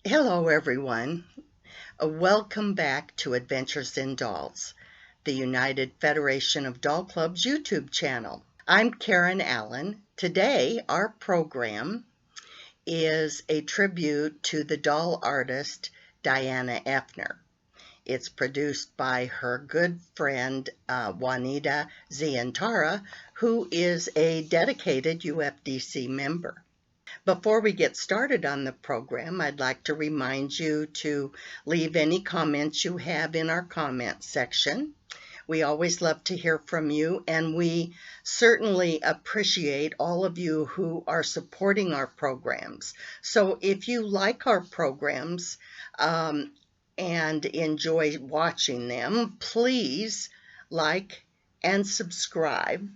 Hello, everyone. Welcome back to Adventures in Dolls, the United Federation of Doll Clubs YouTube channel. I'm Karen Allen. Today, our program is a tribute to the doll artist Dianna Effner. It's produced by her good friend Juanita Zientara, who is a dedicated UFDC member. Before we get started on the program, I'd like to remind you to leave any comments you have in our comment section. We always love to hear from you, and we certainly appreciate all of you who are supporting our programs. So if you like our programs and enjoy watching them, please like and subscribe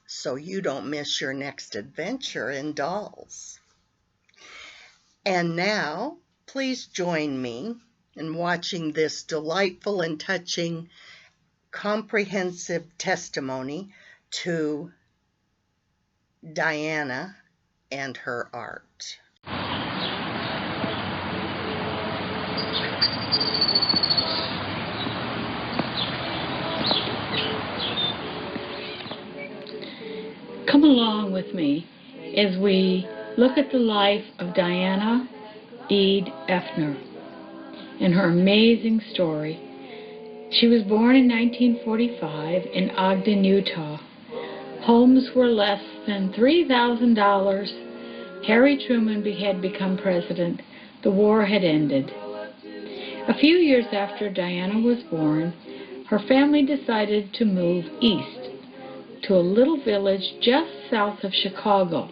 so you don't miss your next adventure in dolls. And now, please join me in watching this delightful and touching, comprehensive testimony to Dianna and her art. Come along with me as we look at the life of Dianna Effner and her amazing story. She was born in 1945 in Ogden, Utah. Homes were less than $3,000. Harry Truman had become president. The war had ended. A few years after Dianna was born, her family decided to move east to a little village just south of Chicago,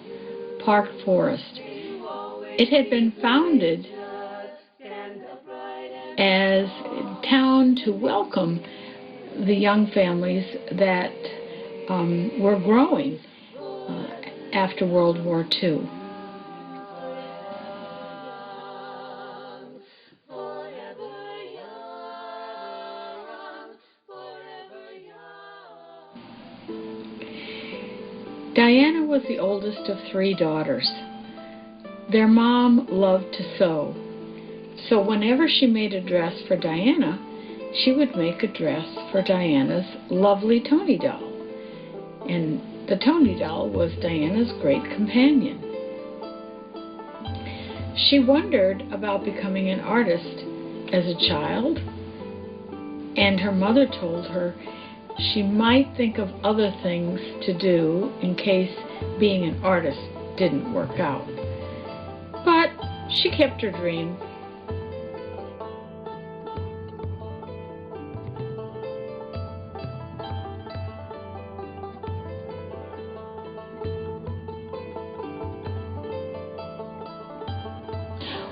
Park Forest. It had been founded as a town to welcome the young families that were growing after World War II. Dianna was the oldest of 3 daughters. Their mom loved to sew, so whenever she made a dress for Dianna, she would make a dress for Dianna's lovely Tony doll. And the Tony doll was Dianna's great companion. She wondered about becoming an artist as a child, and her mother told her she might think of other things to do in case being an artist didn't work out. But she kept her dream.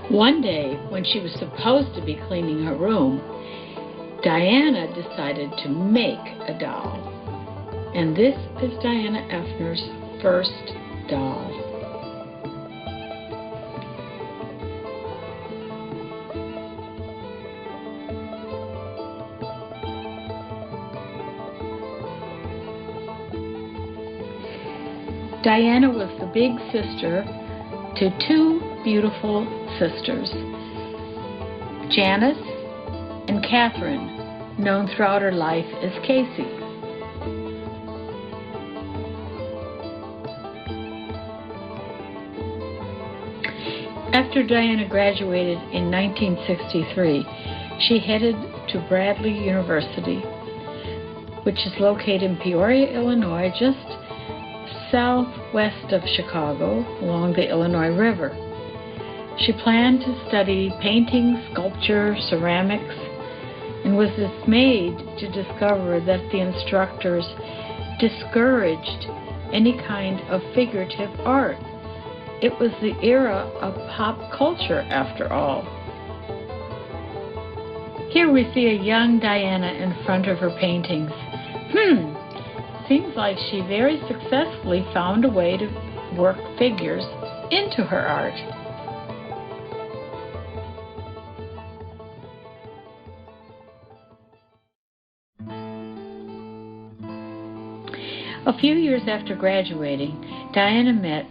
One day, when she was supposed to be cleaning her room, Dianna decided to make a doll. And this is Dianna Effner's first doll. Dianna was the big sister to 2 beautiful sisters, Janice and Catherine, known throughout her life as Casey. After Dianna graduated in 1963, she headed to Bradley University, which is located in Peoria, Illinois, just southwest of Chicago along the Illinois River. She planned to study painting, sculpture, ceramics, and was dismayed to discover that the instructors discouraged any kind of figurative art. It was the era of pop culture, after all. Here we see a young Dianna in front of her paintings. Seems like she very successfully found a way to work figures into her art. A few years after graduating, Dianna met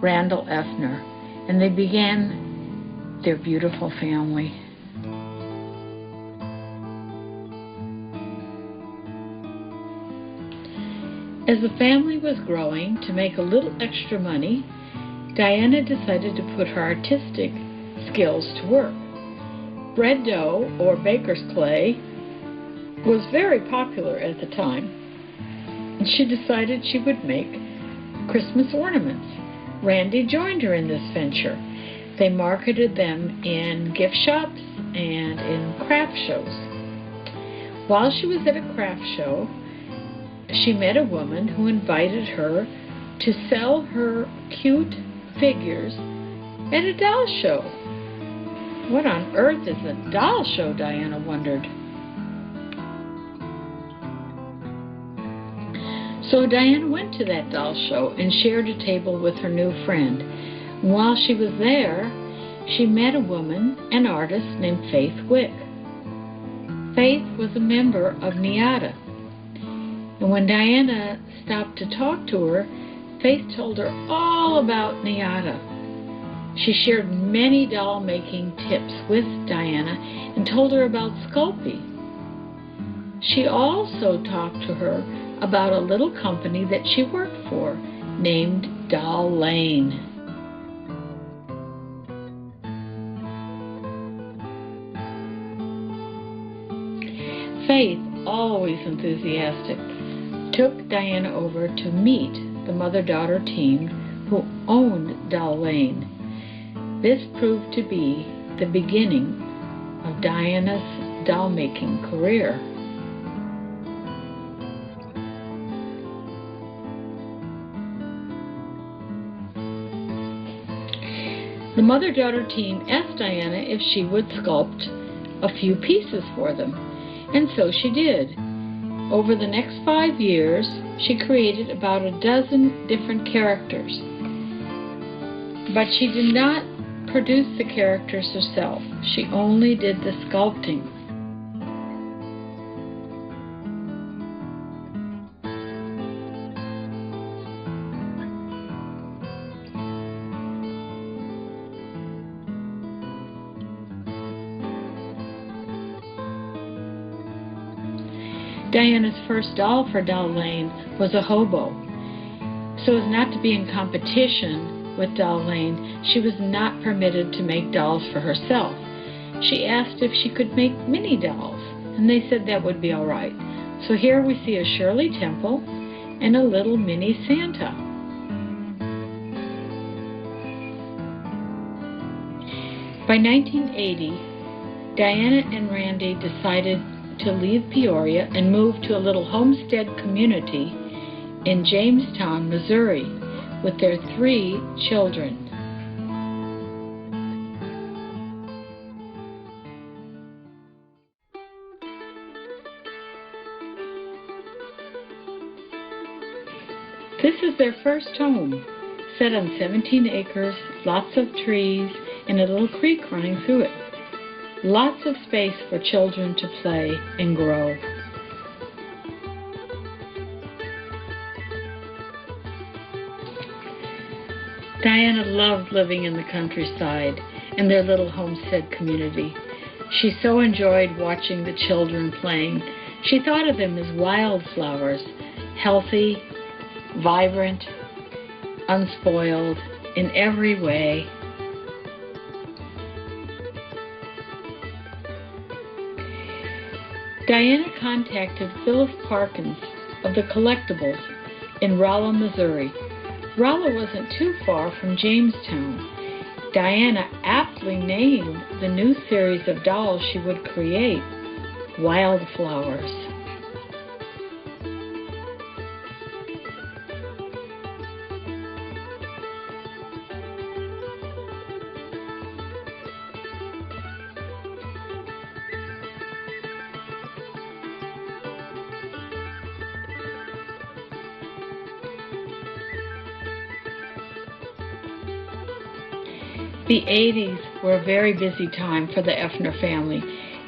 Randall Effner, and they began their beautiful family. As the family was growing, to make a little extra money, Dianna decided to put her artistic skills to work. Bread dough, or baker's clay, was very popular at the time, and she decided she would make Christmas ornaments. Randy joined her in this venture. They marketed them in gift shops and in craft shows. While she was at a craft show, she met a woman who invited her to sell her cute figures at a doll show. What on earth is a doll show, Dianna wondered. So Dianna went to that doll show and shared a table with her new friend. While she was there, she met a woman, an artist named Faith Wick. Faith was a member of NIADA. And when Dianna stopped to talk to her, Faith told her all about NIADA. She shared many doll-making tips with Dianna and told her about sculpting. She also talked to her about a little company that she worked for named Doll Lane. Faith, always enthusiastic, took Dianna over to meet the mother-daughter team who owned Doll Lane. This proved to be the beginning of Dianna's doll-making career. The mother-daughter team asked Dianna if she would sculpt a few pieces for them, and so she did. Over the next 5 years, she created about a dozen different characters, but she did not produce the characters herself. She only did the sculpting. Dianna's first doll for Doll Lane was a hobo. So as not to be in competition with Doll Lane, she was not permitted to make dolls for herself. She asked if she could make mini dolls, and they said that would be all right. So here we see a Shirley Temple and a little mini Santa. By 1980, Dianna and Randy decided to leave Peoria and move to a little homestead community in Jamestown, Missouri, with their 3 children. This is their first home, set on 17 acres, lots of trees, and a little creek running through it. Lots of space for children to play and grow. Dianna loved living in the countryside and their little homestead community. She so enjoyed watching the children playing. She thought of them as wildflowers, healthy, vibrant, unspoiled in every way. Dianna contacted Phyllis Parkins of the Collectibles in Rolla, Missouri. Rolla wasn't too far from Jamestown. Dianna aptly named the new series of dolls she would create Wildflowers. The 80s were a very busy time for the Effner family.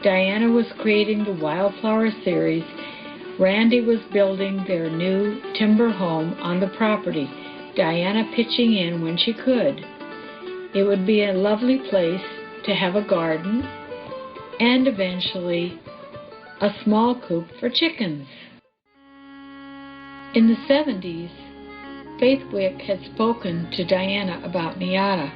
Dianna was creating the Wildflower series. Randy was building their new timber home on the property, Dianna pitching in when she could. It would be a lovely place to have a garden and eventually a small coop for chickens. In the 70s, Faith Wick had spoken to Dianna about NIADA.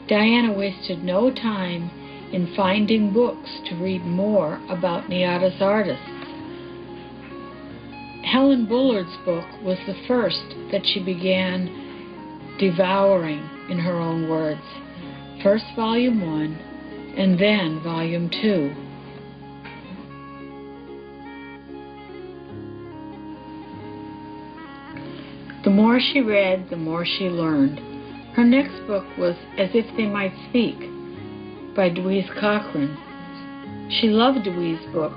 Dianna wasted no time in finding books to read more about NIADA's artists. Helen Bullard's book was the first that she began devouring, in her own words. First Volume 1 and then Volume 2. The more she read, the more she learned. Her next book was As If They Might Speak by Deweese Cochran. She loved Dewee's book.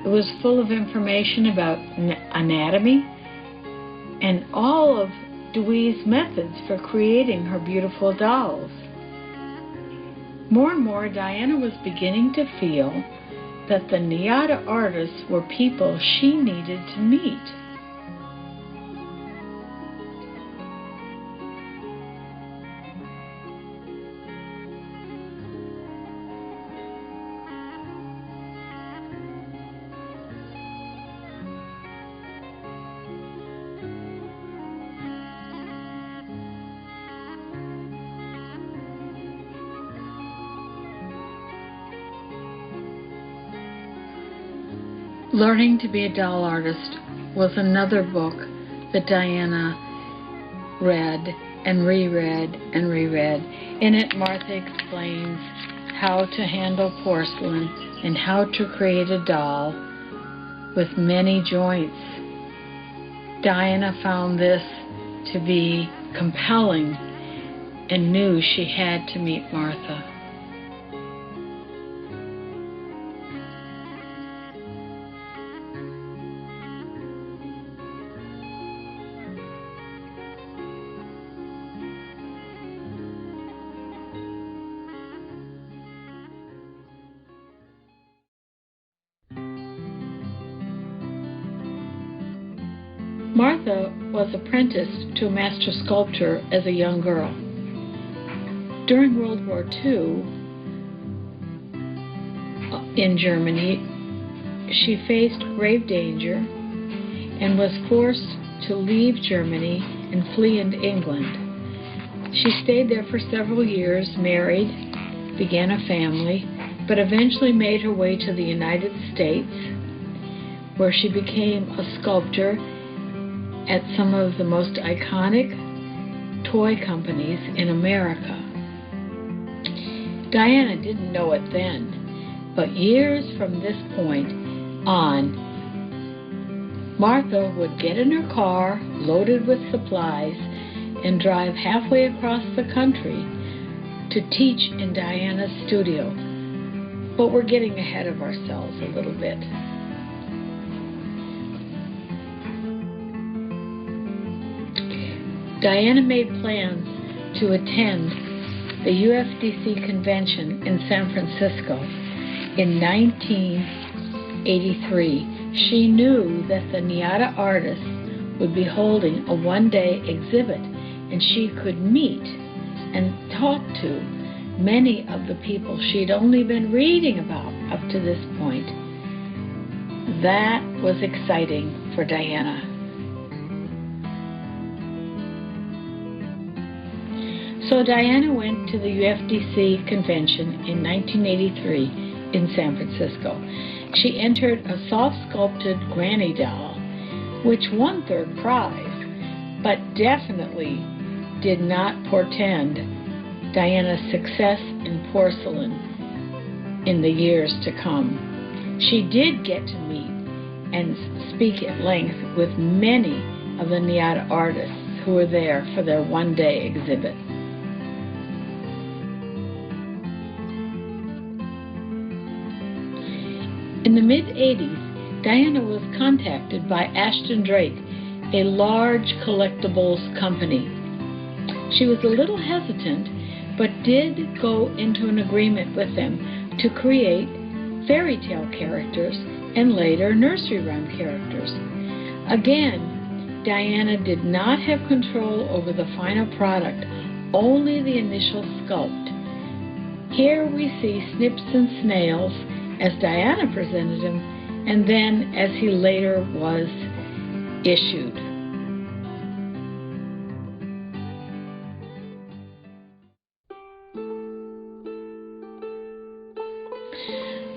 It was full of information about anatomy and all of Dewee's methods for creating her beautiful dolls. More and more, Dianna was beginning to feel that the NIADA artists were people she needed to meet. Learning to be a Doll Artist was another book that Dianna read and reread and reread. In it, Martha explains how to handle porcelain and how to create a doll with many joints. Dianna found this to be compelling and knew she had to meet Martha. Martha was apprenticed to a master sculptor as a young girl. During World War II, in Germany, she faced grave danger and was forced to leave Germany and flee into England. She stayed there for several years, married, began a family, but eventually made her way to the United States, where she became a sculptor at some of the most iconic toy companies in America. Dianna didn't know it then, but years from this point on, Martha would get in her car, loaded with supplies, and drive halfway across the country to teach in Dianna's studio. But we're getting ahead of ourselves a little bit. Dianna made plans to attend the UFDC convention in San Francisco in 1983. She knew that the NIADA artists would be holding a one-day exhibit, and she could meet and talk to many of the people she'd only been reading about up to this point. That was exciting for Dianna. So Dianna went to the UFDC convention in 1983 in San Francisco. She entered a soft-sculpted granny doll, which won third prize, but definitely did not portend Dianna's success in porcelain in the years to come. She did get to meet and speak at length with many of the NIADA artists who were there for their one-day exhibit. In the mid-'80s, Dianna was contacted by Ashton Drake, a large collectibles company. She was a little hesitant, but did go into an agreement with them to create fairy tale characters and later nursery rhyme characters. Again, Dianna did not have control over the final product, only the initial sculpt. Here we see Snips and Snails as Dianna presented him, and then as he later was issued.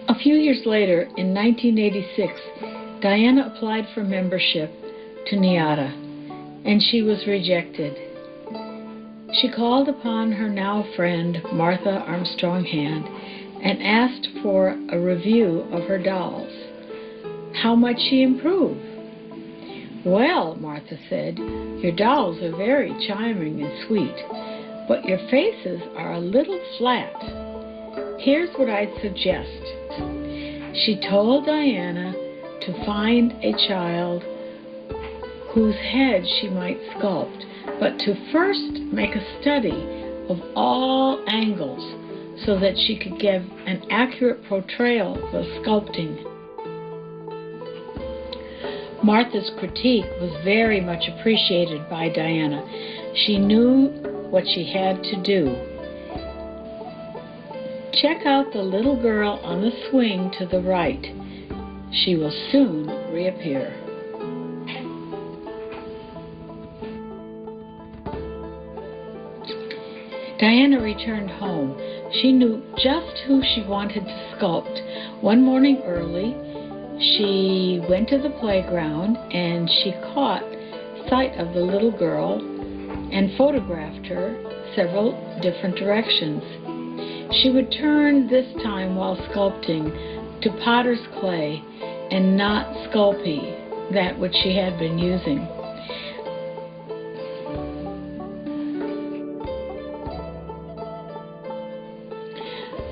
A few years later, in 1986, Dianna applied for membership to NIADA, and she was rejected. She called upon her now friend, Martha Armstrong Hand, and asked for a review of her dolls. How might she improve? Well, Martha said, your dolls are very charming and sweet, but your faces are a little flat. Here's what I'd suggest. She told Dianna to find a child whose head she might sculpt, but to first make a study of all angles so that she could give an accurate portrayal of the sculpting. Martha's critique was very much appreciated by Dianna. She knew what she had to do. Check out the little girl on the swing to the right. She will soon reappear. Dianna returned home. She knew just who she wanted to sculpt. One morning early, she went to the playground and she caught sight of the little girl and photographed her several different directions. She would turn this time while sculpting to potter's clay and not Sculpey, that which she had been using.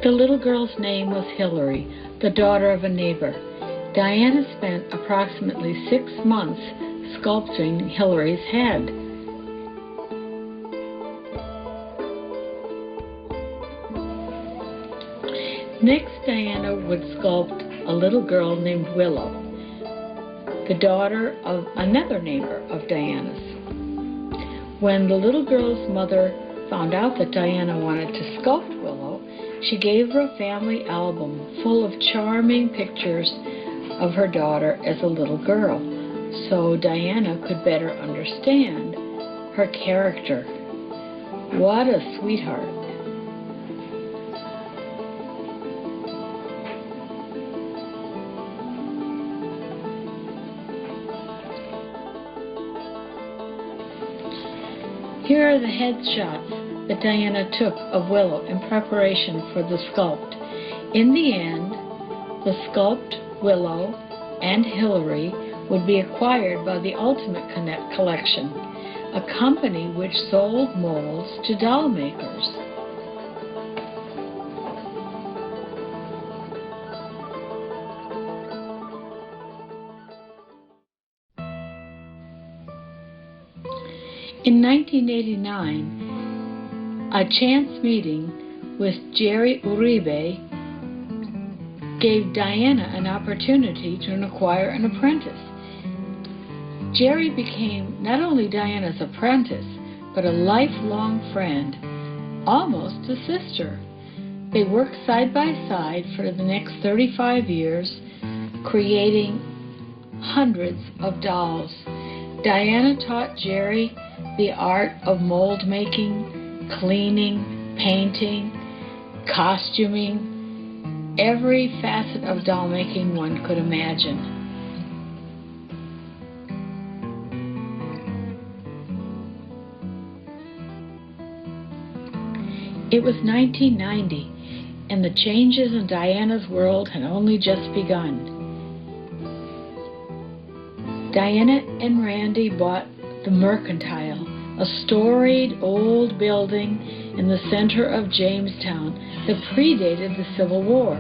The little girl's name was Hillary, the daughter of a neighbor. Dianna spent approximately 6 months sculpting Hillary's head. Next, Dianna would sculpt a little girl named Willow, the daughter of another neighbor of Dianna's. When the little girl's mother found out that Dianna wanted to sculpt Willow, she gave her a family album full of charming pictures of her daughter as a little girl, so Dianna could better understand her character. What a sweetheart. Here are the headshots that Dianna took of Willow in preparation for the sculpt. In the end, the sculpt, Willow, and Hillary would be acquired by the Ultimate Collection, a company which sold molds to doll makers. In 1989, a chance meeting with Jerry Uribe gave Dianna an opportunity to acquire an apprentice. Jerry became not only Dianna's apprentice, but a lifelong friend, almost a sister. They worked side by side for the next 35 years, creating hundreds of dolls. Dianna taught Jerry the art of mold making, cleaning, painting, costuming, every facet of doll making one could imagine. It was 1990, and the changes in Dianna's world had only just begun. Dianna and Randy bought the Mercantile, a storied old building in the center of Jamestown that predated the Civil War.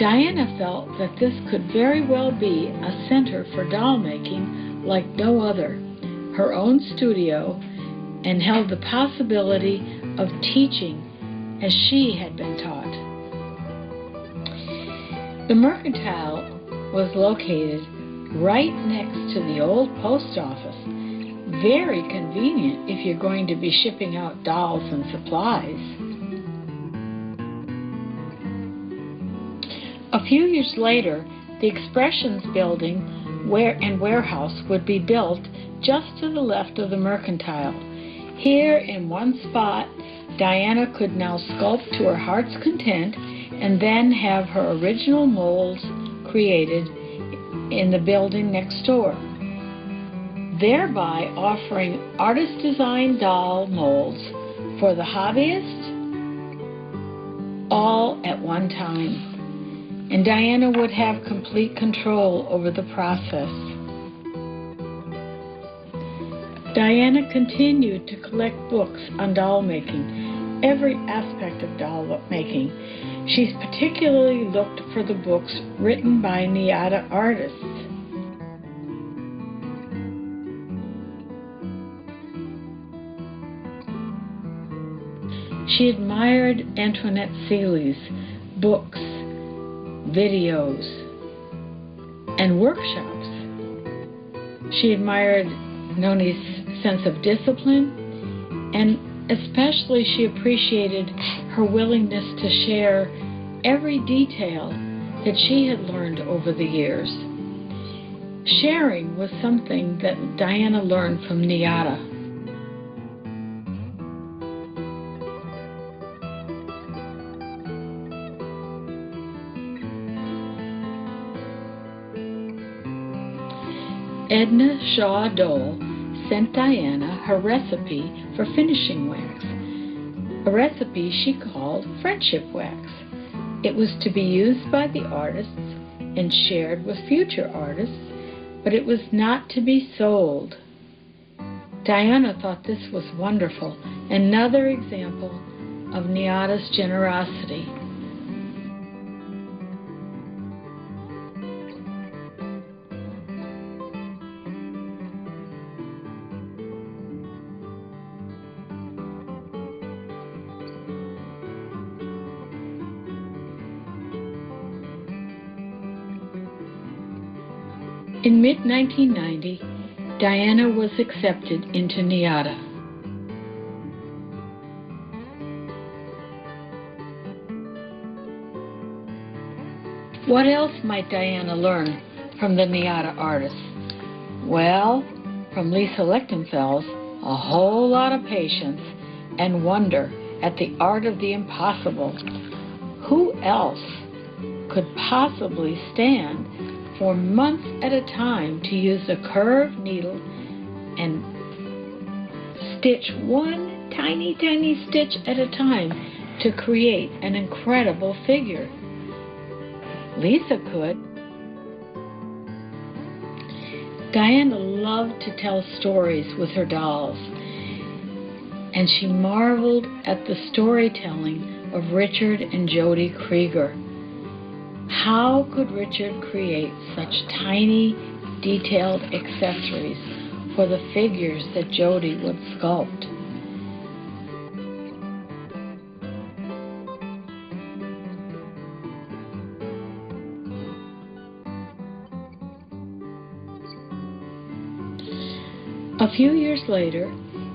Dianna felt that this could very well be a center for doll making like no other, her own studio, and held the possibility of teaching as she had been taught. The Mercantile was located right next to the old post office. Very convenient if you're going to be shipping out dolls and supplies. A few years later, the Expressions building and warehouse would be built just to the left of the Mercantile. Here, in one spot, Dianna could now sculpt to her heart's content and then have her original molds created in the building next door, thereby offering artist-designed doll molds for the hobbyist all at one time. And Dianna would have complete control over the process. Dianna continued to collect books on doll making, every aspect of doll making. She's particularly looked for the books written by NIADA artists. She admired Antoinette Seeley's books, videos, and workshops. She admired Noni's sense of discipline, and especially she appreciated her willingness to share every detail that she had learned over the years. Sharing was something that Dianna learned from NIADA. Edna Shaw Dole sent Dianna her recipe for finishing wax, a recipe she called Friendship Wax. It was to be used by the artists and shared with future artists, but it was not to be sold. Dianna thought this was wonderful, another example of NIADA's generosity. In mid-1990, Dianna was accepted into NIADA. What else might Dianna learn from the NIADA artists? Well, from Lisa Lichtenfels, a whole lot of patience and wonder at the art of the impossible. Who else could possibly stand for months at a time to use a curved needle and stitch one tiny stitch at a time to create an incredible figure? Lisa could. Dianna loved to tell stories with her dolls, and she marveled at the storytelling of Richard and Jody Krieger. How could Richard create such tiny, detailed accessories for the figures that Jody would sculpt? A few years later,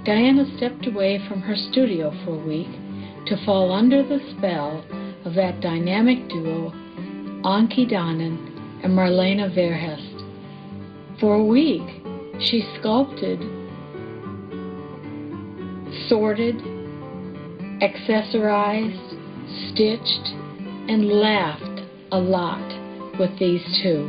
Dianna stepped away from her studio for a week to fall under the spell of that dynamic duo, Anki Donnan and Marlene Verhest. For a week, she sculpted, sorted, accessorized, stitched, and laughed a lot with these two.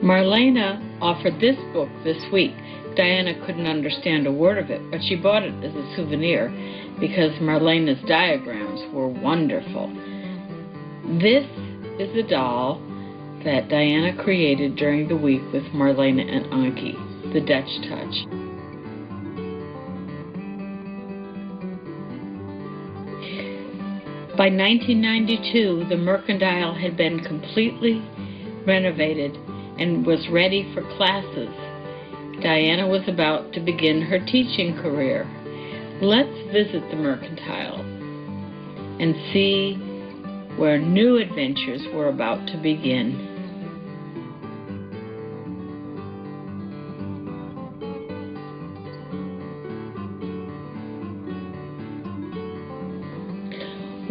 Marlene offered this book this week. Dianna couldn't understand a word of it, but she bought it as a souvenir because Marlene's diagrams were wonderful. This is a doll that Dianna created during the week with Marlene and Anki, the Dutch Touch. By 1992, the Mercantile had been completely renovated and was ready for classes. Dianna was about to begin her teaching career. Let's visit the Mercantile and see where new adventures were about to begin.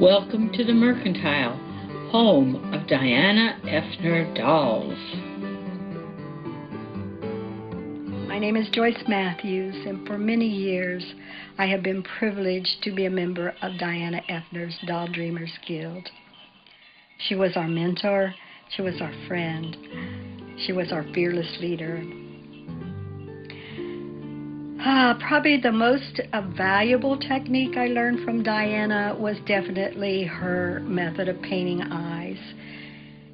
Welcome to the Mercantile, home of Dianna Effner dolls. My name is Joyce Matthews, and for many years I have been privileged to be a member of Dianna Effner's Doll Dreamers Guild. She was our mentor, she was our friend, she was our fearless leader. Probably the most valuable technique I learned from Dianna was definitely her method of painting eyes.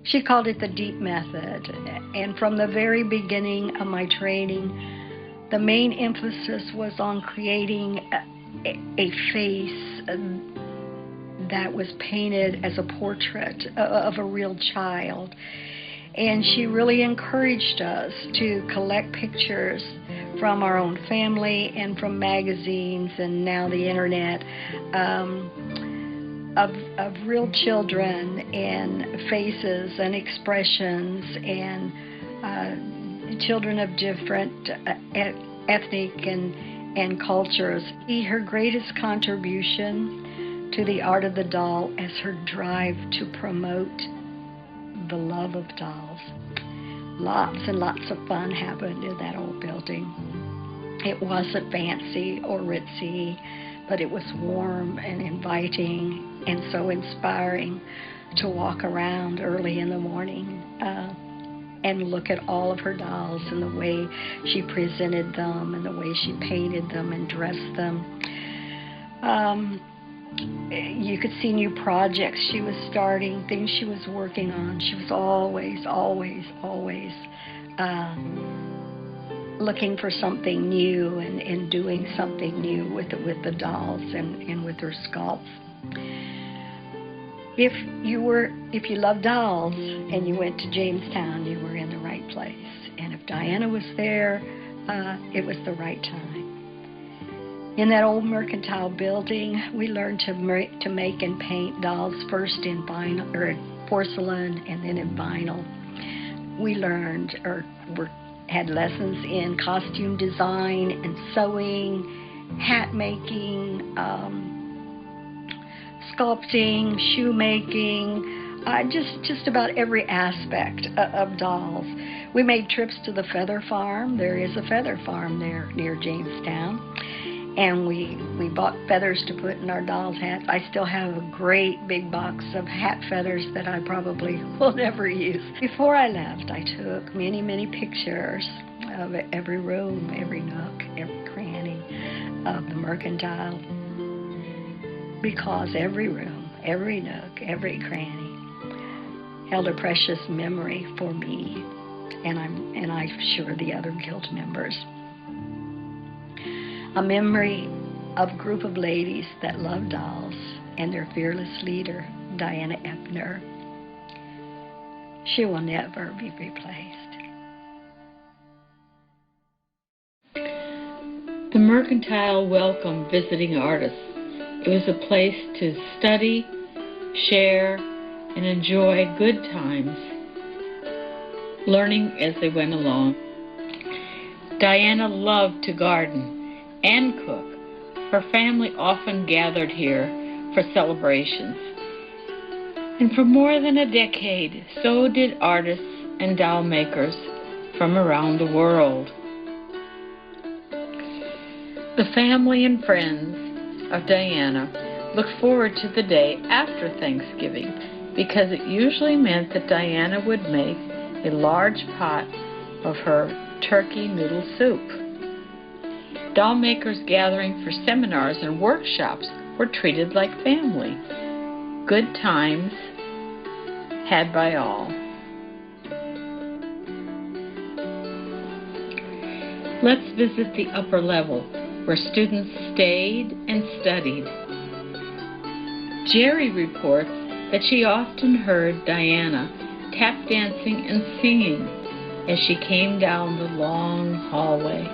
She called it the deep method, and from the very beginning of my training, the main emphasis was on creating a face that was painted as a portrait of a real child. And she really encouraged us to collect pictures from our own family and from magazines and now the internet of real children and faces and expressions and children of different ethnic and cultures. Her greatest contribution to the art of the doll is her drive to promote the love of dolls. Lots and lots of fun happened in that old building. It wasn't fancy or ritzy, but it was warm and inviting and so inspiring to walk around early in the morning and look at all of her dolls and the way she presented them and the way she painted them and dressed them. You could see new projects she was starting, things she was working on. She was always looking for something new and doing something new with the dolls and with her sculpts. If you love dolls and you went to Jamestown, you were in the right place. And if Dianna was there, it was the right time. In that old Mercantile building, we learned to make and paint dolls first in vinyl or porcelain and then in vinyl. We learned had lessons in costume design and sewing, hat making, sculpting, shoemaking, just about every aspect of dolls. We made trips to the feather farm. There is a feather farm there near Jamestown. And we bought feathers to put in our dolls' hats. I still have a great big box of hat feathers that I probably will never use. Before I left, I took many, many pictures of every room, every nook, every cranny of the Mercantile. Because every room, every nook, every cranny held a precious memory for me, and I'm sure the other guild members. A memory of a group of ladies that love dolls and their fearless leader, Dianna Effner. She will never be replaced. The Mercantile welcomed visiting artists. It was a place to study, share, and enjoy good times, learning as they went along. Dianna loved to garden and cook. Her family often gathered here for celebrations. And for more than a decade, so did artists and doll makers from around the world. The family and friends of Dianna looked forward to the day after Thanksgiving because it usually meant that Dianna would make a large pot of her turkey noodle soup. Doll makers gathering for seminars and workshops were treated like family. Good times had by all. Let's visit the upper level where students stayed and studied. Jerry reports that she often heard Dianna tap dancing and singing as she came down the long hallway.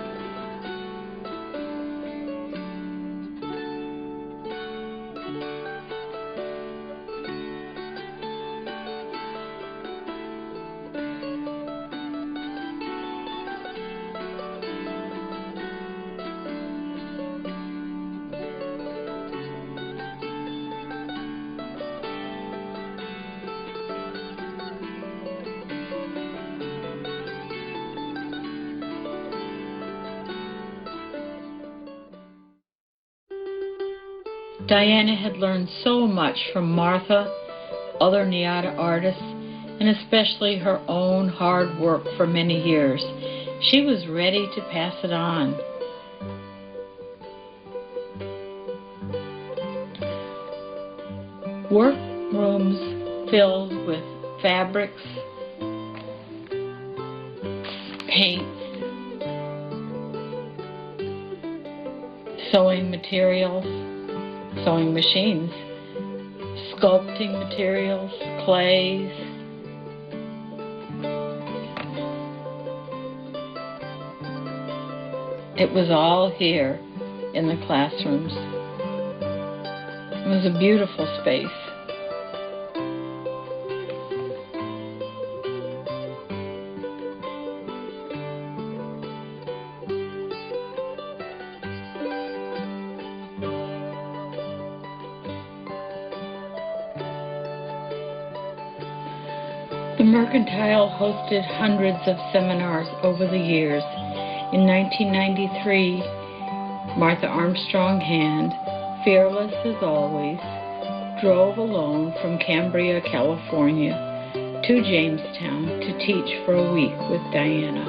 Dianna had learned so much from Martha, other NIADA artists, and especially her own hard work for many years. She was ready to pass it on. Workrooms filled with fabrics, paints, sewing materials, sewing machines, sculpting materials, clays. It was all here in the classrooms. It was a beautiful space. The Mercantile hosted hundreds of seminars over the years. In 1993, Martha Armstrong Hand, fearless as always, drove alone from Cambria, California, to Jamestown to teach for a week with Dianna.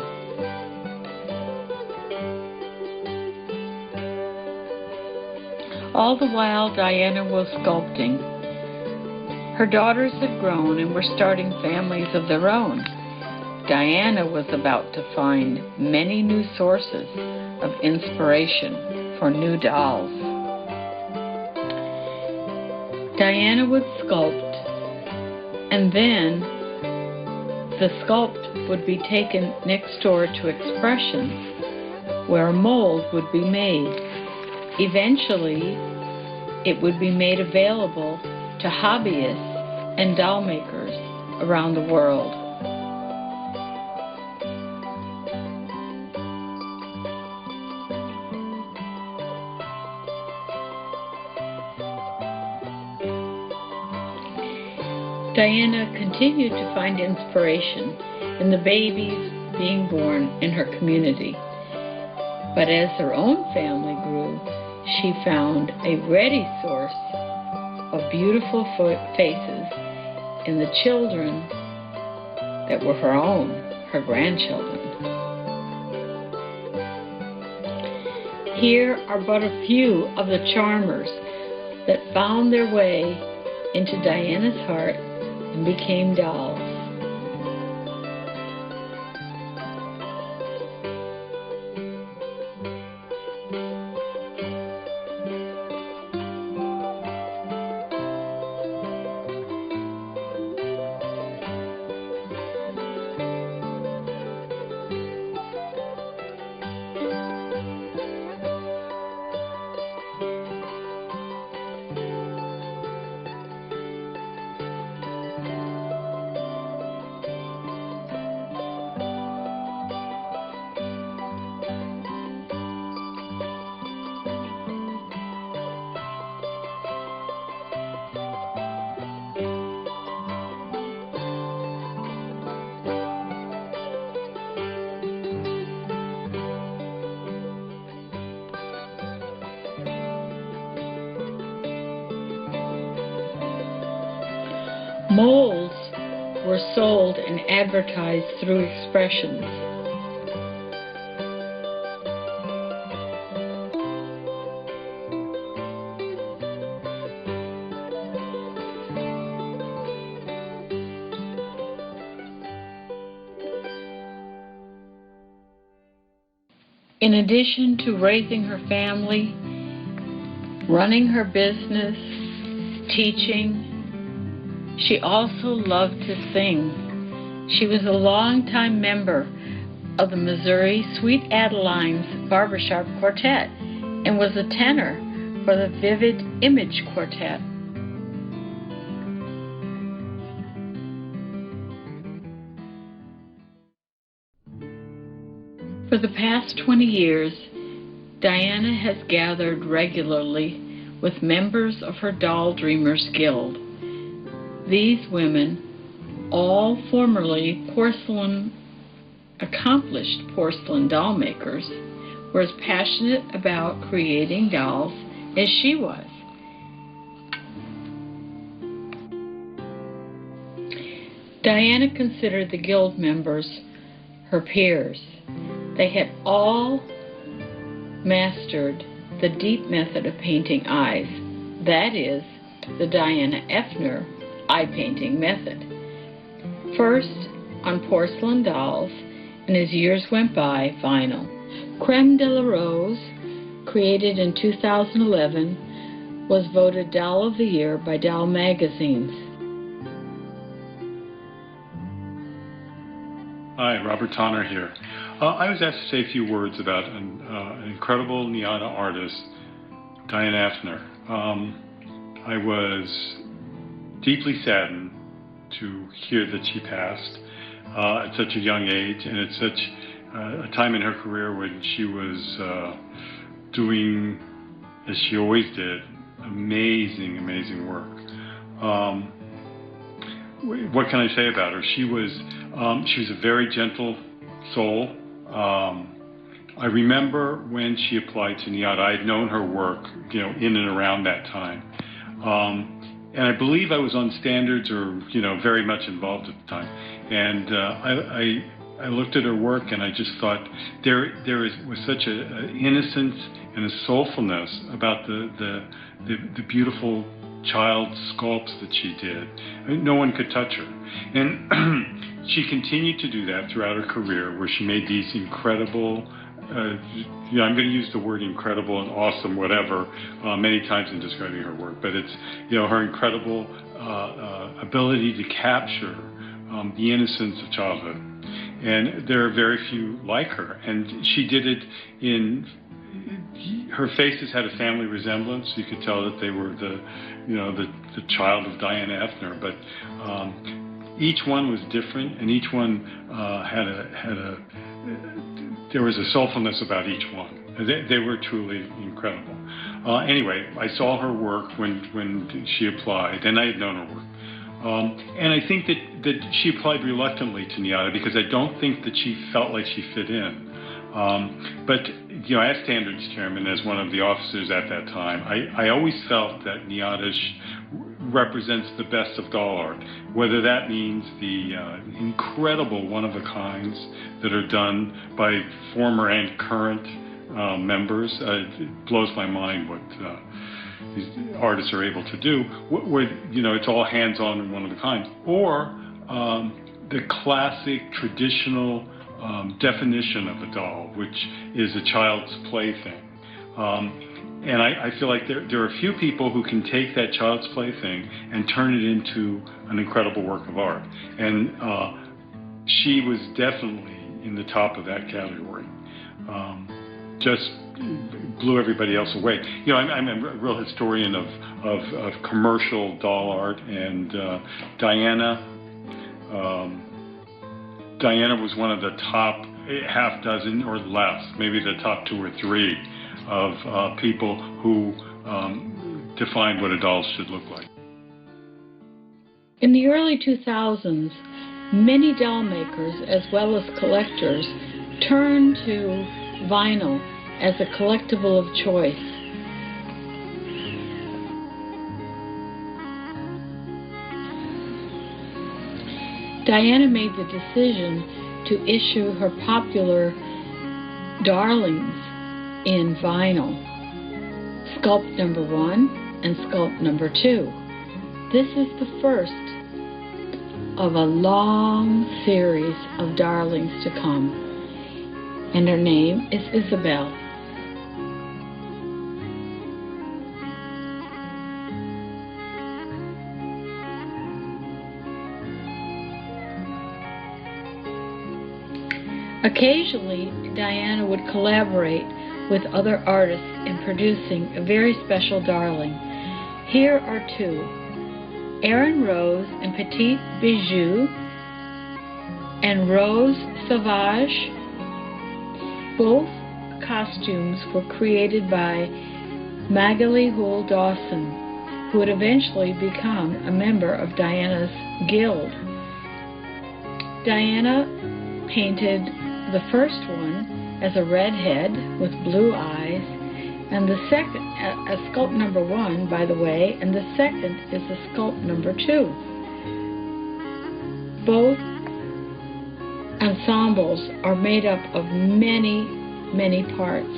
All the while, Dianna was sculpting. Her daughters had grown and were starting families of their own. Dianna was about to find many new sources of inspiration for new dolls. Dianna would sculpt, and then the sculpt would be taken next door to Expressions, where a mold would be made. Eventually, it would be made available to hobbyists and doll makers around the world. Dianna continued to find inspiration in the babies being born in her community. But as her own family grew, she found a ready source of beautiful faces in the children that were her own, her grandchildren. Here are but a few of the charmers that found their way into Dianna's heart and became dolls. Molds were sold and advertised through Expressions. In addition to raising her family, running her business, teaching, she also loved to sing. She was a longtime member of the Missouri Sweet Adeline's Barbershop Quartet and was a tenor for the Vivid Image Quartet. For the past 20 years, Dianna has gathered regularly with members of her Doll Dreamers Guild. These women, all formerly accomplished porcelain doll makers, were as passionate about creating dolls as she was. Dianna considered the guild members her peers. They had all mastered the deep method of painting eyes, that is, the Dianna Effner eye painting method. First on porcelain dolls, and as years went by, vinyl. Creme de la Rose, created in 2011, was voted Doll of the Year by Doll magazines. Hi, Robert Tonner here. I was asked to say a few words about an incredible NIADA artist, Dianna Effner. I was deeply saddened to hear that she passed at such a young age and at such a time in her career when she was doing, as she always did, amazing, amazing work. What can I say about her? She was a very gentle soul. I remember when she applied to NIADA, I had known her work, in and around that time. And I believe I was on standards or, very much involved at the time. And I looked at her work and I just thought there was such an innocence and a soulfulness about the beautiful child sculpts that she did. I mean, no one could touch her. And she continued to do that throughout her career, where she made these incredible, I'm going to use the word incredible and awesome, whatever, many times in describing her work. But it's, her incredible ability to capture the innocence of childhood. And there are very few like her. And she did it in, her faces had a family resemblance. You could tell that they were the child of Dianna Effner. But each one was different, and each one there was a soulfulness about each one. They were truly incredible. Anyway, I saw her work when she applied, and I had known her work. And I think that she applied reluctantly to NIADA because I don't think that she felt like she fit in. But as standards chairman, as one of the officers at that time, I always felt that NIADA represents the best of doll art, whether that means the incredible one-of-a-kinds that are done by former and current members. It blows my mind what these artists are able to do, where it's all hands-on and one-of-a-kind, or the classic traditional definition of a doll, which is a child's plaything. And I feel like there are a few people who can take that child's plaything and turn it into an incredible work of art. And she was definitely in the top of that category. Just blew everybody else away. I'm a real historian of commercial doll art, and Dianna was one of the top half dozen or less, maybe the top 2 or 3 of people who defined what a doll should look like. In the early 2000s, many doll makers as well as collectors turned to vinyl as a collectible of choice. Dianna made the decision to issue her popular darlings in vinyl, sculpt number 1 and sculpt number 2. This is the first of a long series of darlings to come, and her name is Isabel. Occasionally, Dianna would collaborate with other artists in producing a very special darling. Here are 2, Erin Rose in Petit Bijou and Rose Sauvage. Both costumes were created by Magali Houle Dawson, who would eventually become a member of Dianna's guild. Dianna painted the first one as a redhead with blue eyes, and the second, a sculpt number 1, by the way, and the second is a sculpt number 2. Both ensembles are made up of many, many parts.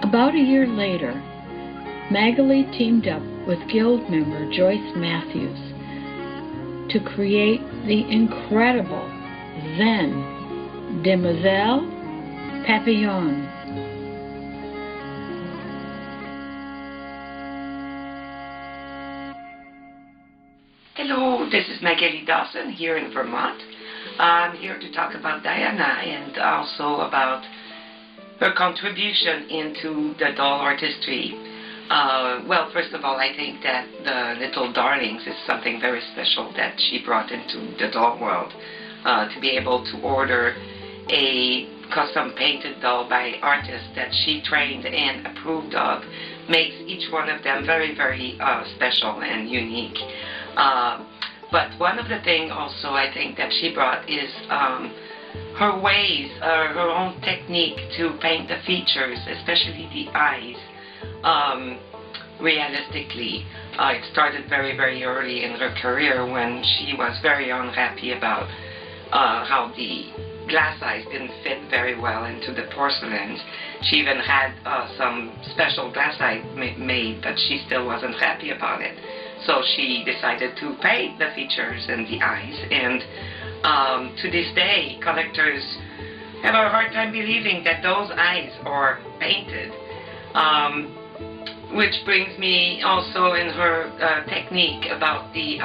About a year later, Magali teamed up with Guild member Joyce Matthews to create the incredible Then Demoiselle Papillon. Hello, this is Magali Dawson here in Vermont. I'm here to talk about Dianna and also about her contribution into the doll artistry. Well, first of all, I think that the Little Darlings is something very special that she brought into the doll world. To be able to order a custom painted doll by artists that she trained and approved of makes each one of them very, very special and unique. But one of the things also I think that she brought is her ways, her own technique to paint the features, especially the eyes, realistically. It started very, very early in her career when she was very unhappy about how the glass eyes didn't fit very well into the porcelains. She even had some special glass eyes made, but she still wasn't happy about it. So she decided to paint the features and the eyes, and to this day, collectors have a hard time believing that those eyes are painted. Which brings me also in her technique about the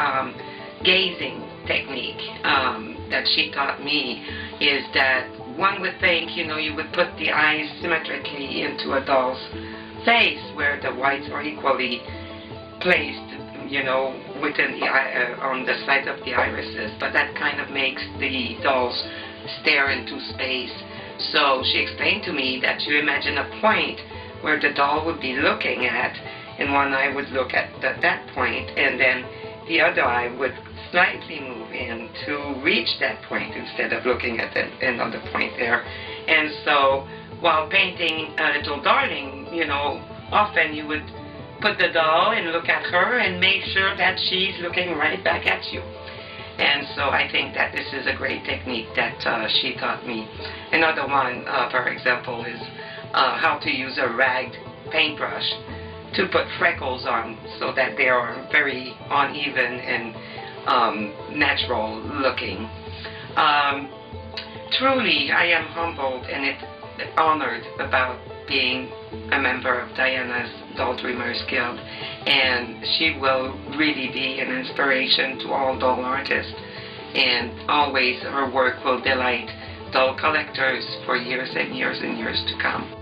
gazing technique that she taught me, is that one would think, you would put the eyes symmetrically into a doll's face where the whites are equally placed, within the eye, on the sides of the irises, but that kind of makes the dolls stare into space. So she explained to me that you imagine a point where the doll would be looking at, and one eye would look at that point, and then the other eye would slightly move in to reach that point instead of looking at another point there. And so while painting a Little Darling, often you would put the doll and look at her and make sure that she's looking right back at you. And so I think that this is a great technique that she taught me. Another one, for example, is how to use a ragged paintbrush to put freckles on so that they are very uneven and natural looking. Truly, I am humbled and honored about being a member of Dianna's Doll Dreamers Guild, and she will really be an inspiration to all doll artists, and always her work will delight doll collectors for years and years and years to come.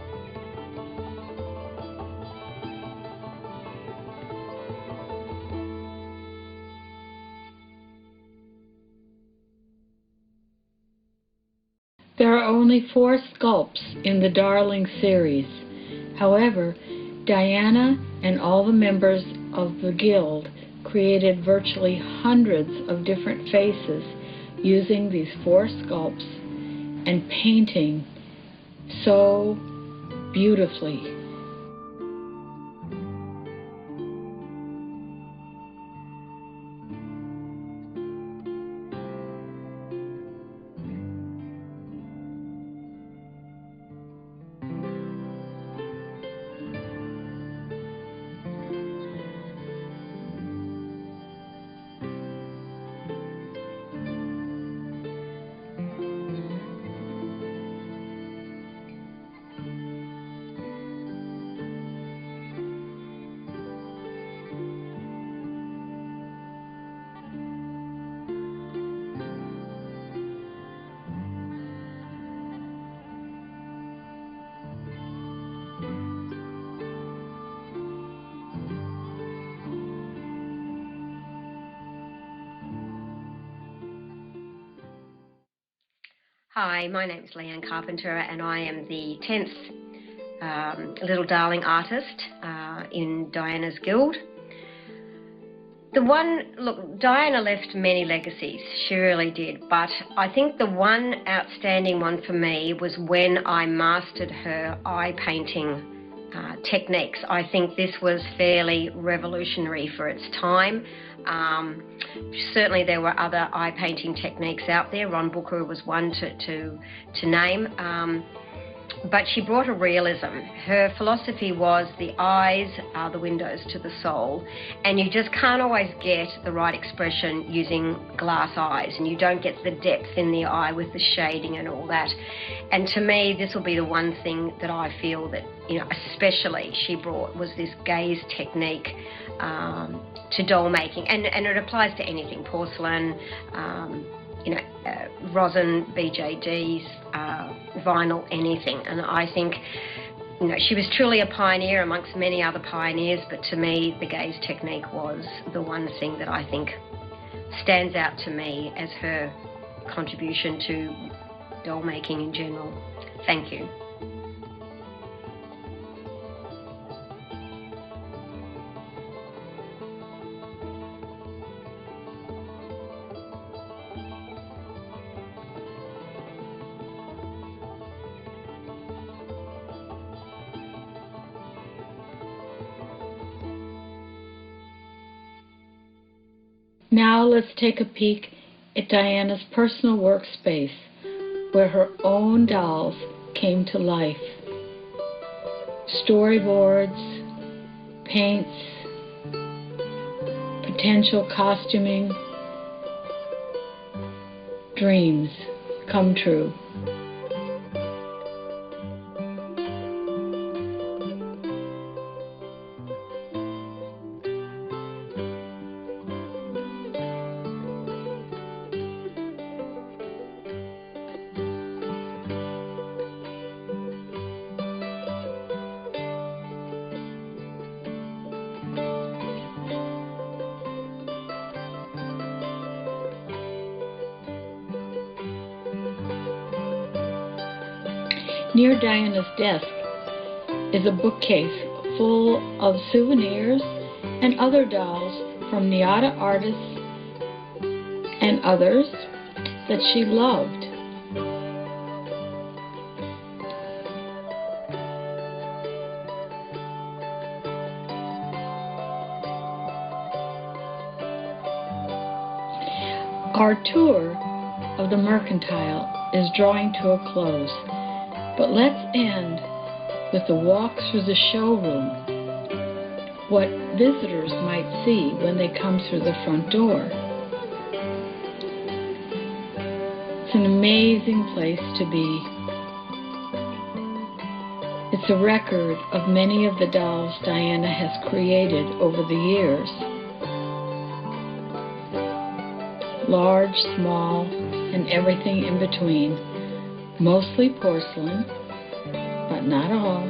There are only 4 sculpts in the Darling series. However, Dianna and all the members of the Guild created virtually hundreds of different faces using these 4 sculpts and painting so beautifully. Hi, my name is Leanne Carpenter and I am the 10th Little Darling artist in Dianna's Guild. Dianna left many legacies, she really did, but I think the one outstanding one for me was when I mastered her eye painting techniques. I think this was fairly revolutionary for its time. Certainly there were other eye painting techniques out there. Ron Booker was one to name. But she brought a realism. Her philosophy was the eyes are the windows to the soul, and you just can't always get the right expression using glass eyes, and you don't get the depth in the eye with the shading and all that. And to me, this will be the one thing that I feel that, especially she brought, was this gaze technique to doll making, and it applies to anything, porcelain, rosin, BJDs, vinyl, anything. And I think, she was truly a pioneer amongst many other pioneers, but to me, the gaze technique was the one thing that I think stands out to me as her contribution to doll making in general. Thank you. Now let's take a peek at Dianna's personal workspace, where her own dolls came to life. Storyboards, paints, potential costuming, dreams come true. Near Dianna's desk is a bookcase full of souvenirs and other dolls from NIADA artists and others that she loved. Our tour of the Mercantile is drawing to a close. But let's end with a walk through the showroom, what visitors might see when they come through the front door. It's an amazing place to be. It's a record of many of the dolls Dianna has created over the years. Large, small, and everything in between. Mostly porcelain, but not all.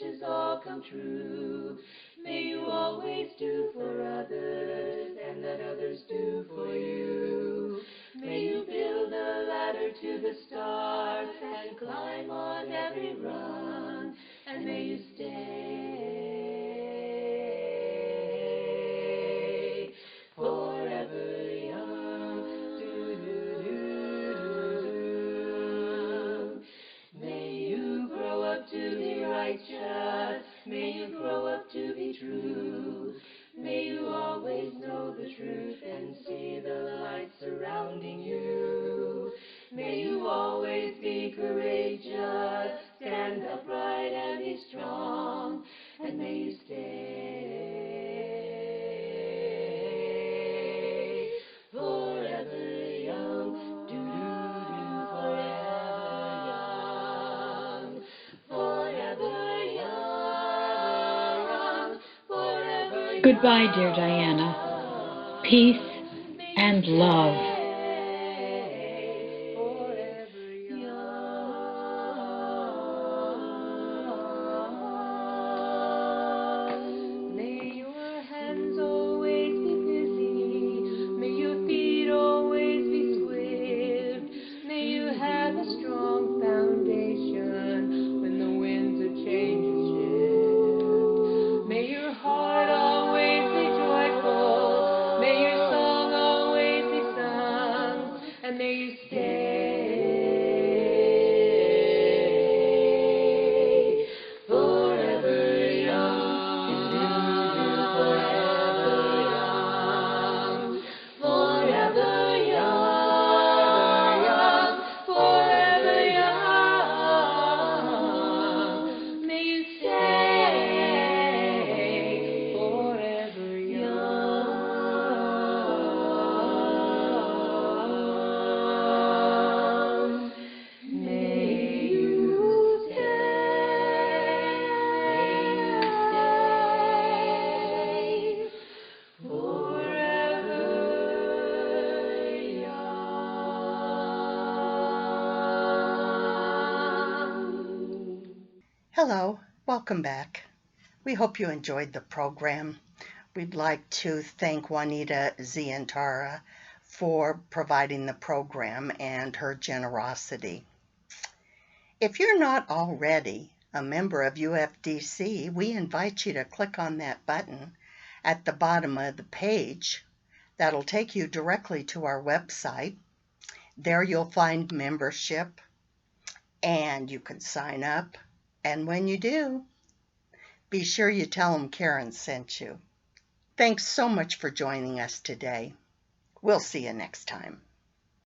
wishes all come true. May you always do for others and that others do for you. May you build a ladder to the stars and climb on every rung, and may you stay forever young. Do-do-do-do-do. May you grow up to be righteous. May you grow up to be true. May you always know the truth and see the light surrounding you. May you always be courageous, stand upright and be strong, and may you stay forever young. Do-do-do, forever young, forever young. Goodbye, dear Dianna. Peace and love. May your hands always be busy. May your feet always be swift. May you have a strong foundation when the winds of change shift. May your heart always be joyful. May your song always be sung. And may you stay forever young. Forever young. Forever young. Forever young. May you stay forever young. May you stay forever young. Hello, welcome back. We hope you enjoyed the program. We'd like to thank Juanita Zientara for providing the program and her generosity. If you're not already a member of UFDC, we invite you to click on that button at the bottom of the page. That'll take you directly to our website. There you'll find membership, and you can sign up. And when you do, be sure you tell them Karen sent you. Thanks so much for joining us today. We'll see you next time.